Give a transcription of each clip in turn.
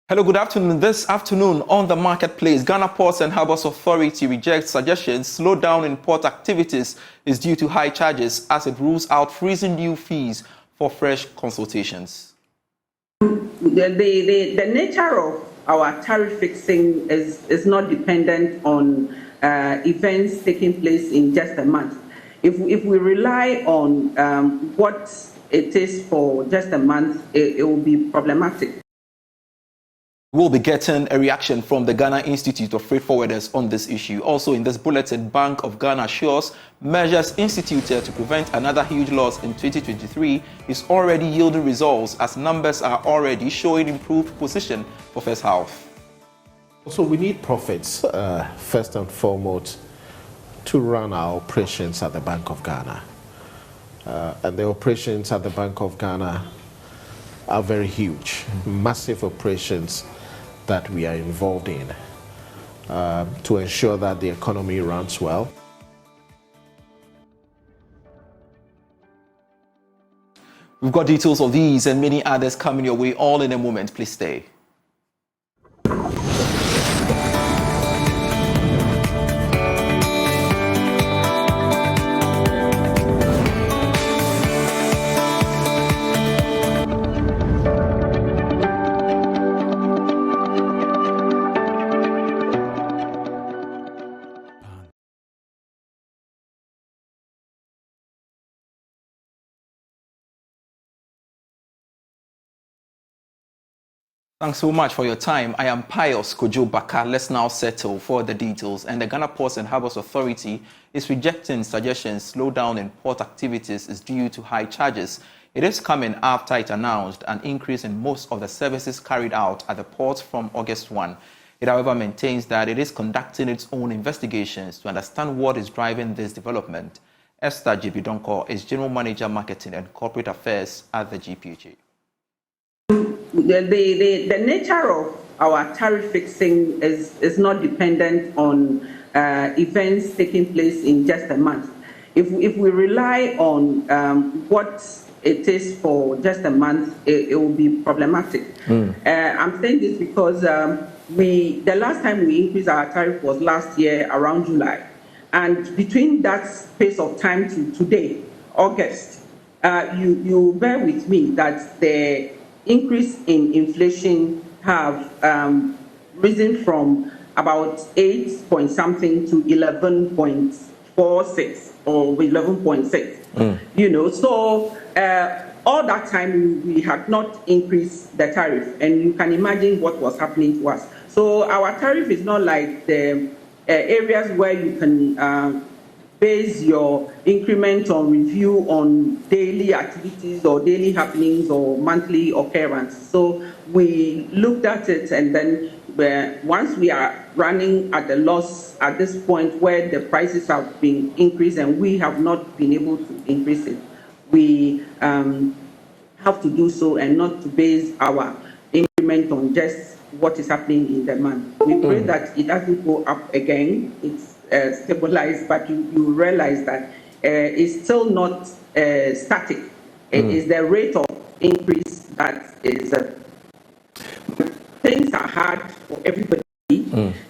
Hello, good afternoon. This afternoon on the marketplace, Ghana Ports and Harbours Authority rejects suggestions slowdown in port activities is due to high charges as it rules out freezing new fees for fresh consultations. The nature of our tariff fixing is not dependent on events taking place in just a month. If we rely on what it is for just a month, it will be problematic. We'll be getting a reaction from the Ghana Institute of Freight Forwarders on this issue. Also in this bulletin, Bank of Ghana assures measures instituted to prevent another huge loss in 2023 is already yielding results as numbers are already showing improved position for first half. So we need profits, first and foremost, to run our operations at the Bank of Ghana. And the operations at the Bank of Ghana are very huge, massive operations that we are involved in to ensure that the economy runs well. We've got details of these and many others coming your way all in a moment. Please stay. Thanks so much for your time. I am Pius Kojo Baka. Let's now settle for the details. And the Ghana Ports and Harbours Authority is rejecting suggestions slowdown in port activities is due to high charges. It is coming after it announced an increase in most of the services carried out at the port from August 1. It, however, maintains that it is conducting its own investigations to understand what is driving this development. Esther Jibidonko is General Manager Marketing and Corporate Affairs at the GPHA. The nature of our tariff fixing is not dependent on events taking place in just a month. If we rely on what it is for just a month, it will be problematic. I'm saying this because the last time we increased our tariff was last year around July. And between that space of time to today, August, you bear with me that the increase in inflation have risen from about 8 point something to 11.46 or 11.6. You know, so all that time we had not increased the tariff, and you can imagine what was happening to us. So our tariff is not like the areas where you can base your increment on review on daily activities or daily happenings or monthly occurrence. So we looked at it, and then once we are running at a loss at this point where the prices have been increased and we have not been able to increase it, we have to do so and not to base our increment on just what is happening in the month. We pray that it doesn't go up again. It's stabilized, but you realize that it's still not static. It is the rate of increase that is. Things are hard for everybody,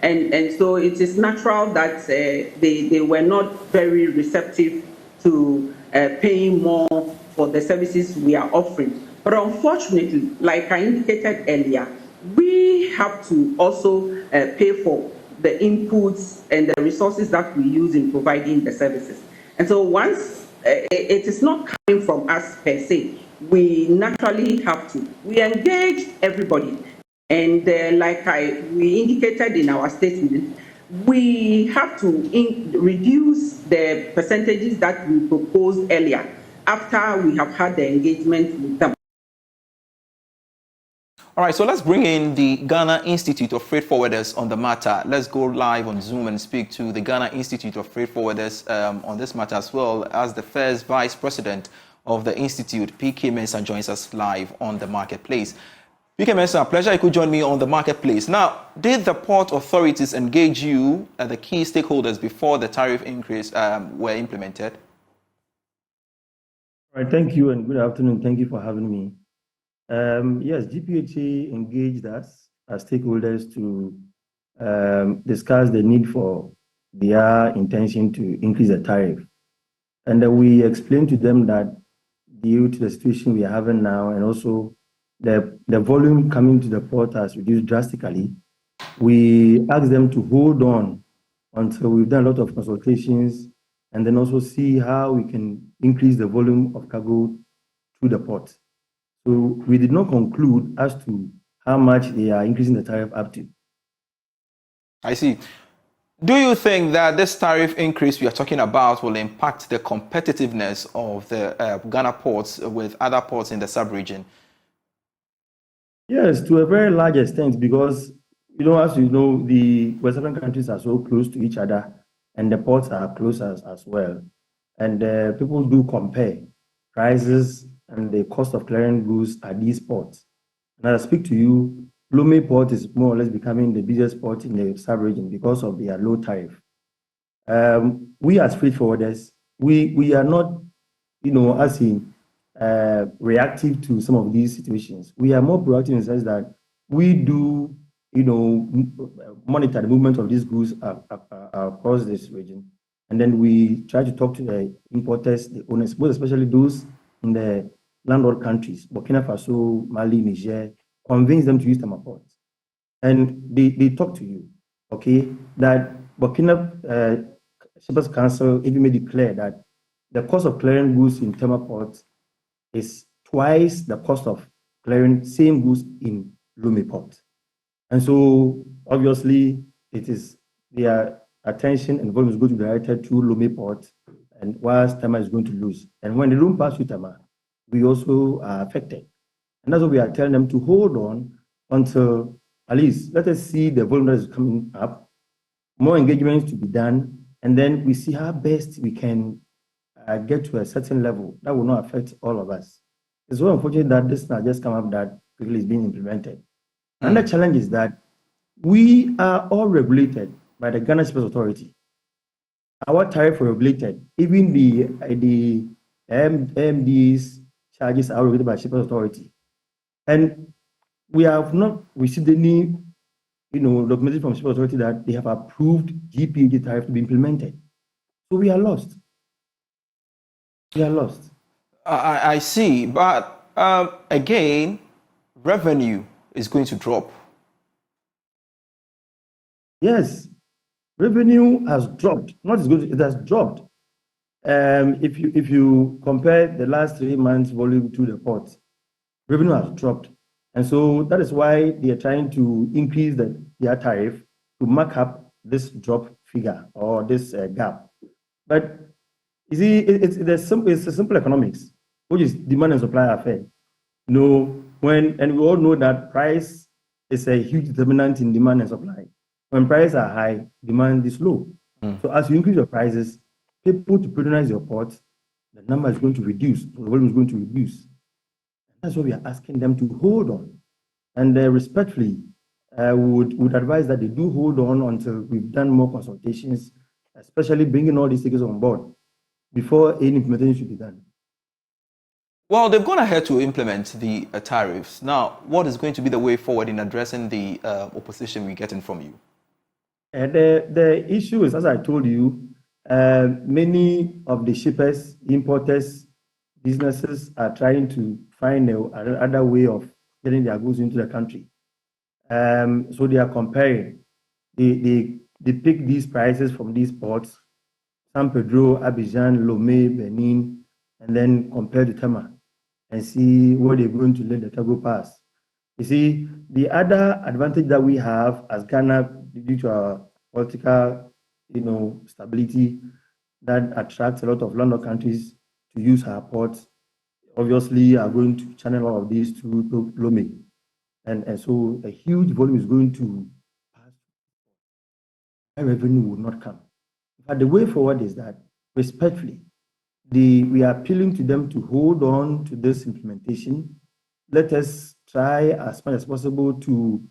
and so it is natural that they were not very receptive to paying more for the services we are offering. But unfortunately, like I indicated earlier, we have to also pay for the inputs and the resources that we use in providing the services. And so once it is not coming from us per se, we naturally have to. We engage everybody. And like we indicated in our statement, we have to reduce the percentages that we proposed earlier after we have had the engagement with them. All right, so let's bring in the Ghana Institute of Freight Forwarders on the matter. Let's go live on Zoom and speak to the Ghana Institute of Freight Forwarders on this matter, as well as the first Vice President of the Institute, PK Mensah, joins us live on the marketplace. PK Mensah, pleasure you could join me on the marketplace. Now, did the port authorities engage you, the key stakeholders, before the tariff increase were implemented? All right, thank you and good afternoon. Thank you for having me. Yes, GPHA engaged us as stakeholders to discuss the need for their intention to increase the tariff. And we explained to them that due to the situation we are having now, and also the volume coming to the port has reduced drastically, we asked them to hold on until we've done a lot of consultations and then also see how we can increase the volume of cargo through the port. So we did not conclude as to how much they are increasing the tariff up to. I see. Do you think that this tariff increase we are talking about will impact the competitiveness of the Ghana ports with other ports in the sub-region? Yes, to a very large extent, because, as you know, the West African countries are so close to each other and the ports are close as well. And people do compare prices and the cost of clearing goods at these ports. And as I speak to you, Lomé port is more or less becoming the busiest port in the sub-region because of their low tariff. We as freight forwarders, we are not, as in reactive to some of these situations. We are more proactive in the sense that we do, monitor the movement of these goods across this region. And then we try to talk to the importers, the owners, most especially those in the landlord countries, Burkina Faso, Mali, Niger, convince them to use Tema ports. And they talk to you, okay, that Burkina Shippers Council even made it clear that the cost of clearing goods in Tema ports is twice the cost of clearing same goods in Lomé port. And so obviously it is their attention and volume is going to be directed to Lomé port, and whilst Tema is going to lose. And when they don't pass through Tema, we also are affected. And that's what we are telling them to hold on until at least let us see the volume that is coming up, more engagements to be done, and then we see how best we can get to a certain level that will not affect all of us. It's so unfortunate that this has just come up that quickly is being implemented. Another challenge is that we are all regulated by the Ghana Shippers Authority. Our tariff are regulated. Even the MD's charges are regulated by Shippers Authority. And we have not received any, documentation from Shippers Authority that they have approved GPHA tariff to be implemented. So we are lost. We are lost. I see, but again, revenue is going to drop. Yes, revenue has dropped. Not as good, it has dropped. If you compare the last 3 months volume to the port, revenue has dropped. And so that is why they are trying to increase their tariff to mark up this drop figure or this gap. But you see, it's a simple economics, which is demand and supply affair. And we all know that price is a huge determinant in demand and supply. When prices are high, demand is low. So as you increase your prices, people to patronize your ports, the number is going to reduce, the volume is going to reduce. That's what we are asking them to hold on. And respectfully, would advise that they do hold on until we've done more consultations, especially bringing all these tickets on board before any implementation should be done. Well, they've gone ahead to implement the tariffs. Now, what is going to be the way forward in addressing the opposition we're getting from you? The issue is, as I told you, many of the shippers, importers, businesses are trying to find another way of getting their goods into the country. So they are comparing. They pick these prices from these ports, San Pedro, Abidjan, Lomé, Benin, and then compare to Tema and see where they're going to let the cargo pass. You see, the other advantage that we have as Ghana, due to our political, stability, that attracts a lot of landlord countries to use our ports, obviously are going to channel all of these to Lomé. And so a huge volume is going to pass. Revenue will not come. But the way forward is that, respectfully, we are appealing to them to hold on to this implementation. Let us try as much as possible to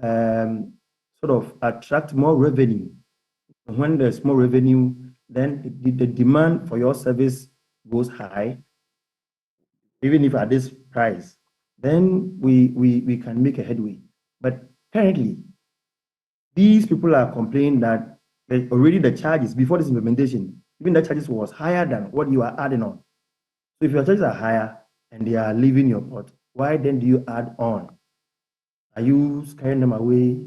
sort of attract more revenue. And when there's more revenue, then the demand for your service goes high, even if at this price, then we can make a headway. But Currently, these people are complaining that already the charges before this implementation, even the charges was higher than what you are adding on. So if your charges are higher and they are leaving your pot, why then do you add on? Are you scaring them away?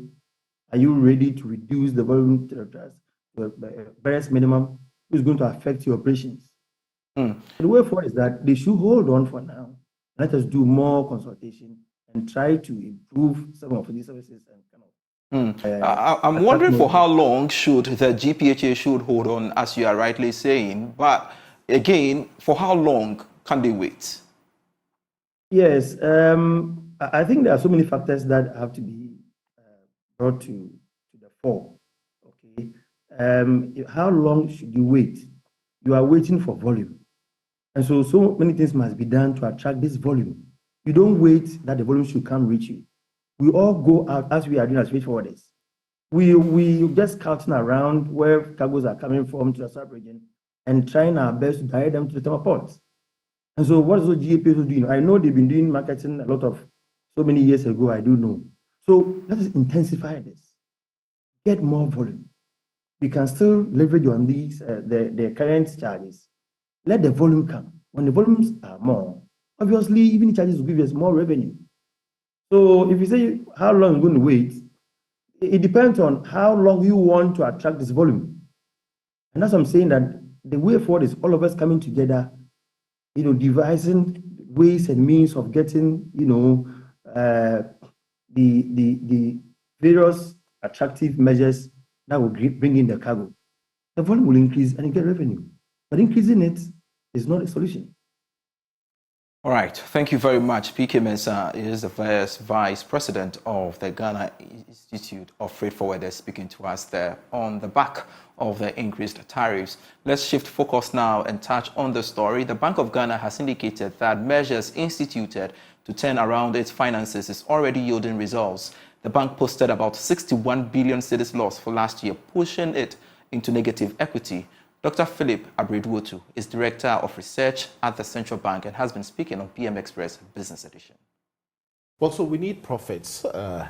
Are you ready to reduce the volume to the barest minimum, which is going to affect your operations? The way forward is that they should hold on for now. Let us do more consultation and try to improve some of these services and I'm wondering for how long should the GPHA should hold on, as you are rightly saying, but again, for how long can they wait? Yes, I think there are so many factors that have to be brought to the fore. Okay, how long should you wait? You are waiting for volume, and so many things must be done to attract this volume. You don't wait that the volume should come reach you. We all go out as we are doing as freight forwarders. We just scouting around where cargoes are coming from to the sub-region and trying our best to direct them to the terminal ports. And so what is the GPHA doing? I know they've been doing marketing a lot of so many years ago, I do know. So let us intensify this, get more volume. We can still leverage on these, the current charges. Let the volume come. When the volumes are more, obviously even the charges will give us more revenue. So if you say how long you're going to wait, it depends on how long you want to attract this volume. And that's what I'm saying, that the way forward is all of us coming together, devising ways and means of getting, the various attractive measures that will bring in the cargo. The volume will increase and you get revenue. But increasing it is not a solution. All right. Thank you very much. PK Mensah is the Vice President of the Ghana Institute of Freight Forwarders, speaking to us there on the back of the increased tariffs. Let's shift focus now and touch on the story. The Bank of Ghana has indicated that measures instituted to turn around its finances is already yielding results. The bank posted about 61 billion cedis loss for last year, pushing it into negative equity. Dr. Philip Abredwotu is Director of Research at the Central Bank and has been speaking on PM Express Business Edition. Well, so we need profits,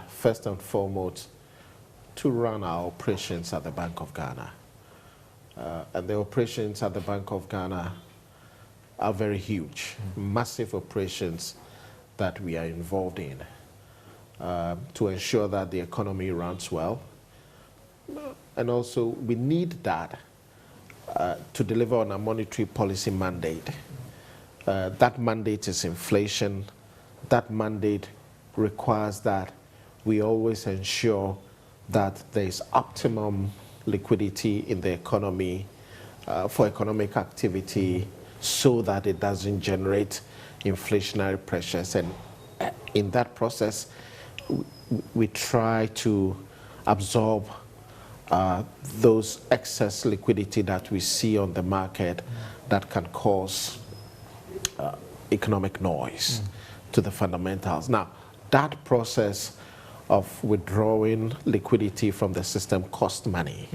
first and foremost, to run our operations at the Bank of Ghana. And the operations at the Bank of Ghana are very huge, massive operations that we are involved in to ensure that the economy runs well. And also, we need that to deliver on a monetary policy mandate. That mandate is inflation. That mandate requires that we always ensure that there is optimum liquidity in the economy for economic activity so that it doesn't generate inflationary pressures. And in that process, we try to absorb those excess liquidity that we see on the market that can cause economic noise to the fundamentals. Now, that process of withdrawing liquidity from the system costs money.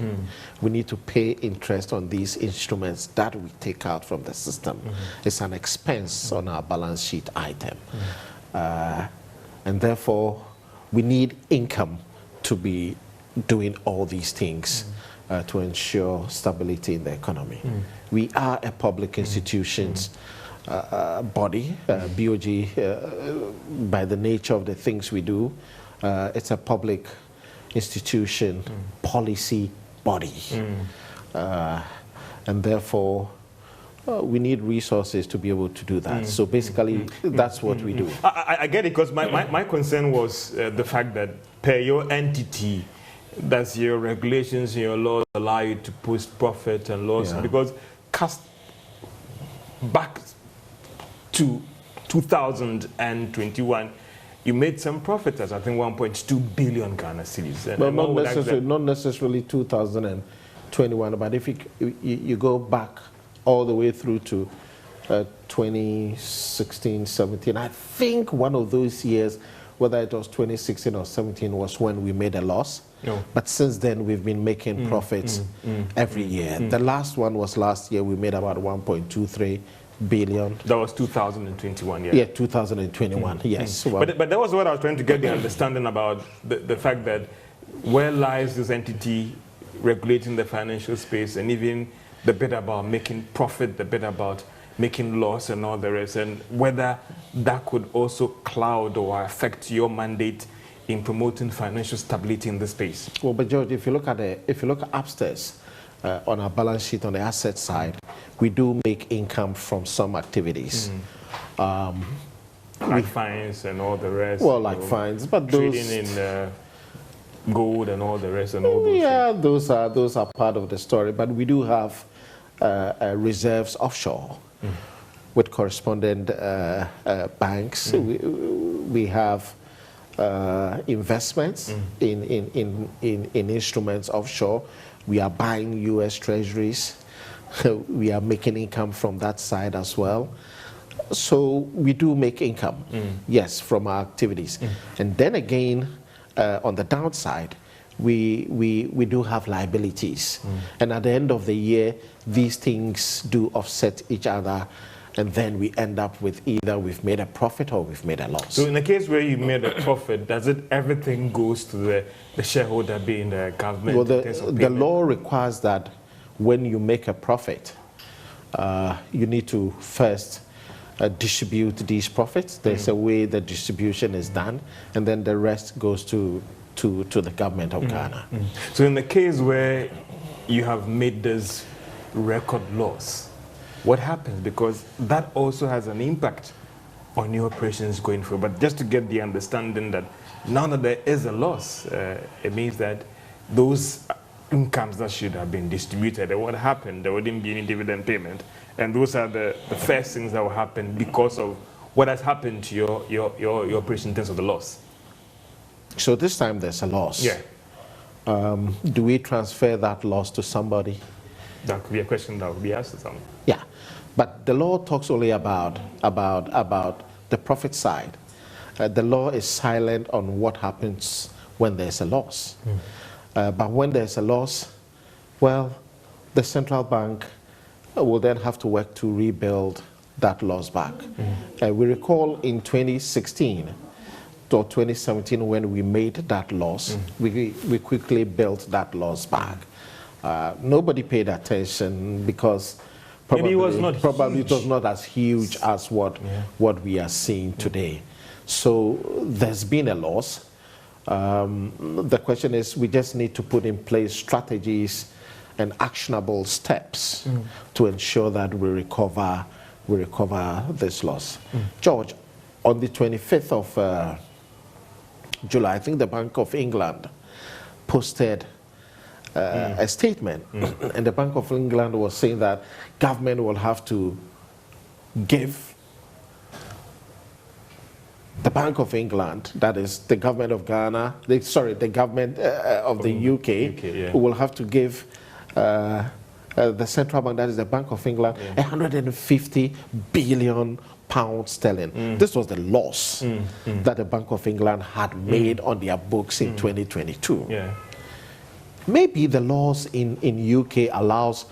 We need to pay interest on these instruments that we take out from the system. It's an expense on our balance sheet item. And therefore, we need income to be doing all these things to ensure stability in the economy. We are a public institutions body, BOG, by the nature of the things we do. It's a public institution policy body. And therefore, we need resources to be able to do that. So basically, that's what we do. I get it, because my concern was the fact that per your entity, that's your regulations, your laws allow you to post profit and loss, because cast back to 2021, you made some profit as I think 1.2 billion Ghana cedis. Well, not necessarily 2021, but if you go back all the way through to 2016, 17, I think one of those years, whether it was 2016 or 17, was when we made a loss. No. But since then, we've been making profits every year. The last one was last year. We made about 1.23 billion. That was 2021, yeah. Yeah, 2021, yes. Well, but that was what I was trying to get the understanding about, the fact that where lies this entity regulating the financial space, and even the bit about making profit, the bit about making loss and all the rest, and whether that could also cloud or affect your mandate in promoting financial stability in the space. well, but George, if you look upstairs on our balance sheet on the asset side, we do make income from some activities. Like fines and all the rest. Well, like fines, but those trading in gold and all the rest and all those yeah, things. those are part of the story. But we do have reserves offshore with correspondent banks. We have investments in instruments offshore. We are buying U.S. treasuries. We are making income from that side as well. So we do make income, yes, from our activities. And then again, on the downside, we do have liabilities. And at the end of the year, these things do offset each other, and then we end up with either we've made a profit or we've made a loss. So in the case where you made a profit, does it everything goes to the shareholder being the government? Well, the law requires that when you make a profit, you need to first distribute these profits. There's a way the distribution is done, and then the rest goes to the government of Ghana. So in the case where you have made this record loss, what happens? Because that also has an impact on your operations going forward. But just to get the understanding that now that there is a loss, it means that those incomes that should have been distributed, and what happened, there wouldn't be any dividend payment. And those are the first things that will happen because of what has happened to your operation in terms of the loss. So this time there's a loss. Yeah. Do we transfer that loss to somebody? That could be a question that would be asked to someone. Yeah, but the law talks only about the profit side. The law is silent on what happens when there's a loss. But when there's a loss, well, the central bank will then have to work to rebuild that loss back. We recall in 2016 or 2017 when we made that loss, we quickly built that loss back. Nobody paid attention because probably it was not as huge as what we are seeing today. So there's been a loss. The question is, we just need to put in place strategies and actionable steps to ensure that we recover this loss. George, on the 25th of July, I think the Bank of England posted a statement, and the Bank of England was saying that government will have to give the Bank of England, that is the government of Ghana, the government of the UK, will have to give the central bank, that is the Bank of England, 150 billion pounds sterling. This was the loss that the Bank of England had made on their books in 2022. Maybe the laws in UK allows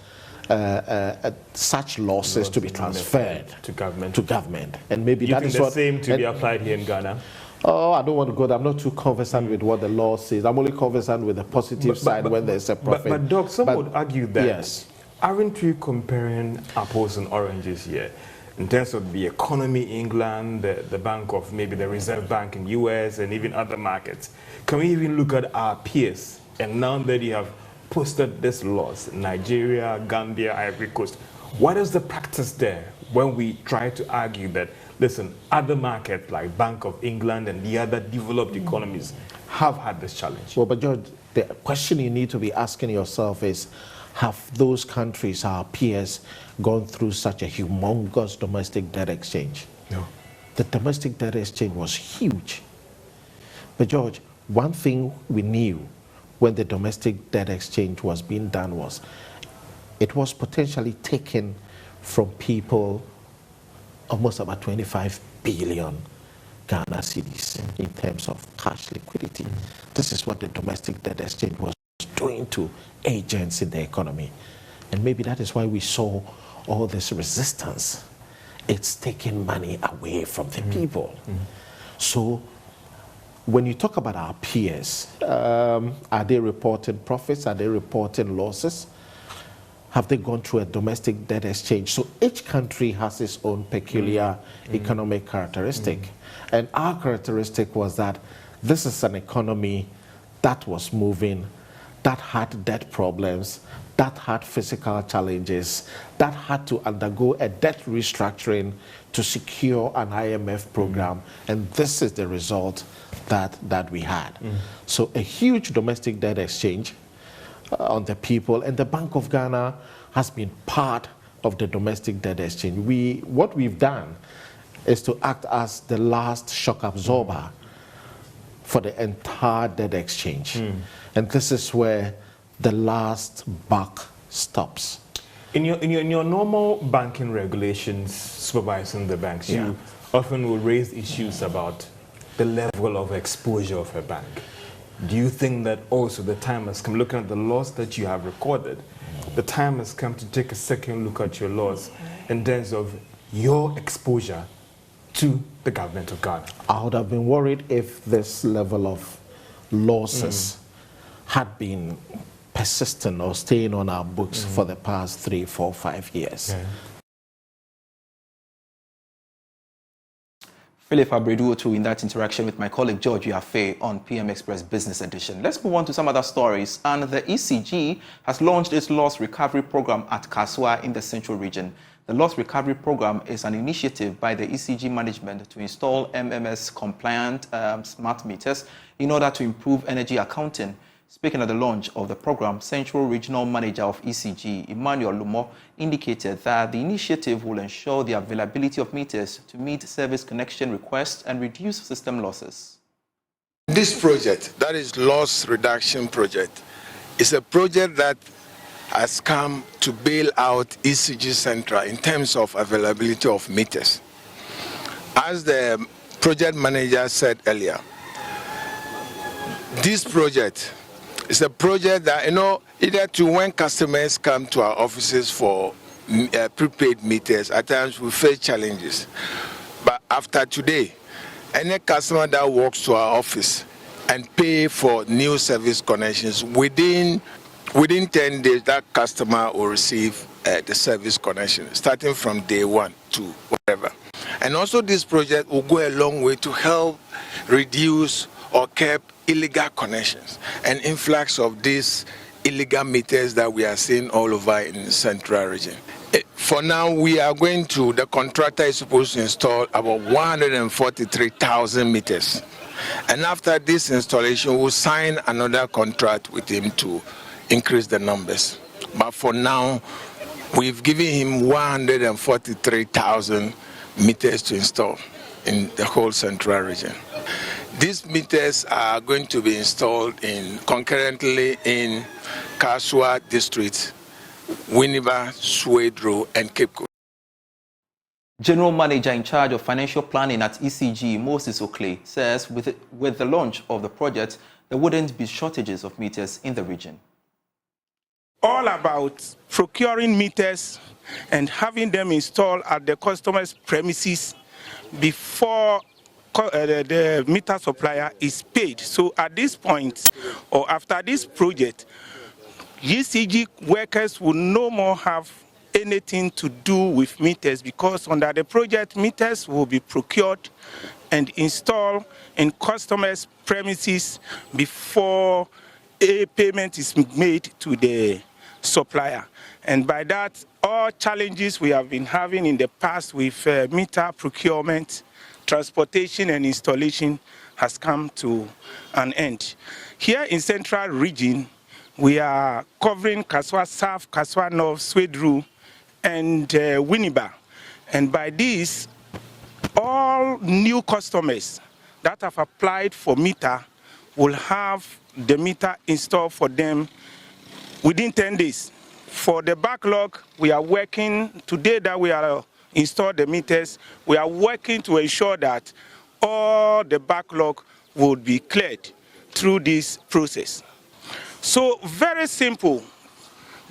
such losses to be transferred to government, and maybe that is the same to be applied here in Ghana. Oh, I don't want to go there. I'm not too conversant with what the law says. I'm only conversant with the positive side when there's a profit. But Doc, some would argue that aren't we comparing apples and oranges here? In terms of the economy in England, the bank of maybe the Reserve Bank in US and even other markets. Can we even look at our peers? And now that you have posted this loss, Nigeria, Gambia, Ivory Coast, what is the practice there when we try to argue that, listen, other markets like Bank of England and the other developed economies have had this challenge? Well, but George, the question you need to be asking yourself is, have those countries, our peers, gone through such a humongous domestic debt exchange? No. The domestic debt exchange was huge. But George, one thing we knew when the domestic debt exchange was being done was it was potentially taken from people almost about 25 billion Ghana cedis in terms of cash liquidity. This is what the domestic debt exchange was doing to agents in the economy. And maybe that is why we saw all this resistance it's taking money away from the people. So when you talk about our peers, are they reporting profits? Are they reporting losses? Have they gone through a domestic debt exchange? So each country has its own peculiar economic characteristic. And our characteristic was that this is an economy that was moving, that had debt problems, that had physical challenges, that had to undergo a debt restructuring to secure an IMF program. And this is the result that we had. So a huge domestic debt exchange on the people, and the Bank of Ghana has been part of the domestic debt exchange. What we've done is to act as the last shock absorber for the entire debt exchange. And this is where the last buck stops. In your normal banking regulations supervising the banks, you often will raise issues about the level of exposure of a bank. Do you think that also the time has come, looking at the loss that you have recorded, the time has come to take a second look at your loss in terms of your exposure to the government of Ghana? I would have been worried if this level of losses had been persistent or staying on our books for the past 3, 4, 5 years. Philip Abredu too in that interaction with my colleague JoyNews on PM Express Business Edition. Let's move on to some other stories. And the ECG has launched its loss recovery program at Kaswa in the Central Region. The loss recovery program is an initiative by the ECG management to install MMS-compliant smart meters in order to improve energy accounting. Speaking at the launch of the program, Central Regional Manager of ECG, Emmanuel Lumo, indicated that the initiative will ensure the availability of meters to meet service connection requests and reduce system losses. This project, that is loss reduction project, is a project that has come to bail out ECG Central in terms of availability of meters. As the project manager said earlier, this project is a project that, either to when customers come to our offices for prepaid meters, at times we face challenges. But after today, any customer that walks to our office and pay for new service connections, within 10 days, that customer will receive the service connection, starting from day one to whatever. And also this project will go a long way to help reduce or curb illegal connections and influx of these illegal meters that we are seeing all over in the Central Region. For now, the contractor is supposed to install about 143,000 meters. And after this installation, we'll sign another contract with him to increase the numbers. But for now, we've given him 143,000 meters to install in the whole Central Region. These meters are going to be installed concurrently in Kaswa District, Winneba, Swedro, and Cape Coast. General Manager in charge of financial planning at ECG, Moses Oakley, says with the launch of the project, there wouldn't be shortages of meters in the region. All about procuring meters and having them installed at the customer's premises before the meter supplier is paid. So at this point, or after this project, ECG workers will no more have anything to do with meters, because under the project, meters will be procured and installed in customers' premises before a payment is made to the supplier. And by that, all challenges we have been having in the past with meter procurement, transportation and installation has come to an end. Here in Central Region, we are covering Kaswa South, Kaswa North, Swedru, and Winneba. And by this, all new customers that have applied for meter will have the meter installed for them within 10 days. For the backlog, we are working today that we are install the meters. We are working to ensure that all the backlog will be cleared through this process. So very simple.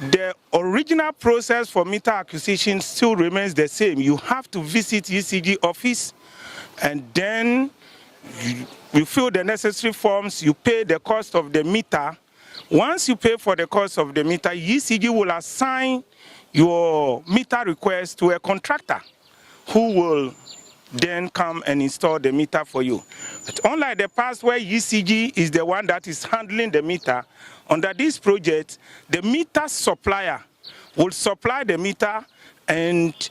the original process for meter acquisition still remains the same. You have to visit ECG office, and then you fill the necessary forms, you pay the cost of the meter. Once you pay for the cost of the meter, ECG will assign your meter request to a contractor who will then come and install the meter for you. But unlike the past where ECG is the one that is handling the meter, under this project, the meter supplier will supply the meter and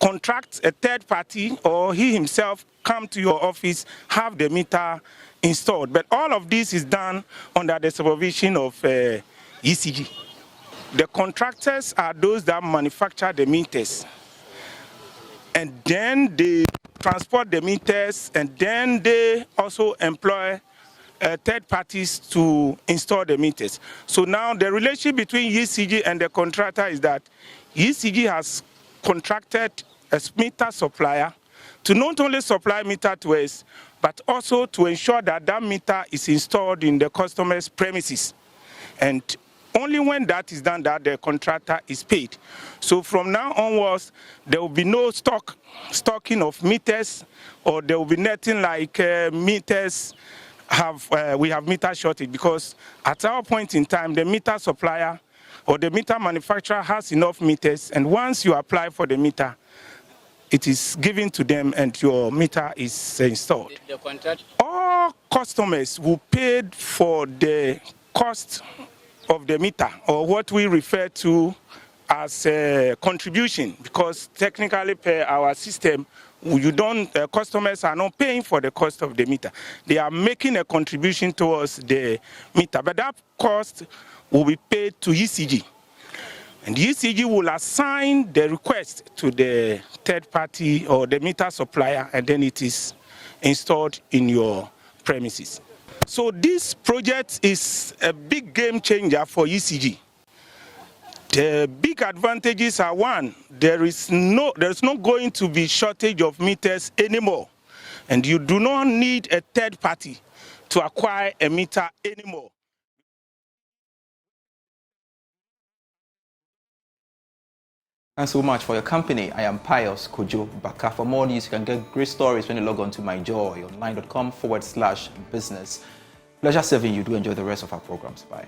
contract a third party, or he himself come to your office, have the meter installed. But all of this is done under the supervision of ECG. The contractors are those that manufacture the meters. And then they transport the meters, and then they also employ third parties to install the meters. So now the relationship between ECG and the contractor is that ECG has contracted a meter supplier to not only supply meter to us, but also to ensure that that meter is installed in the customer's premises. And only when that is done that the contractor is paid. So from now onwards, there will be no stocking of meters, or there will be nothing like meters we have meter shortage, because at our point in time, the meter supplier or the meter manufacturer has enough meters, and once you apply for the meter, it is given to them and your meter is installed. All customers who paid for the cost of the meter, or what we refer to as a contribution, because technically per our system, customers are not paying for the cost of the meter. They are making a contribution towards the meter, but that cost will be paid to ECG. And ECG will assign the request to the third party or the meter supplier, and then it is installed in your premises. So this project is a big game changer for ECG. The big advantages are, one, there's not going to be shortage of meters anymore, and you do not need a third party to acquire a meter anymore. Thanks so much for your company. I am Pius Kojo Baka. For more news, you can get great stories when you log on to myjoyonline.com/business. Pleasure serving you. Do enjoy the rest of our programs. Bye.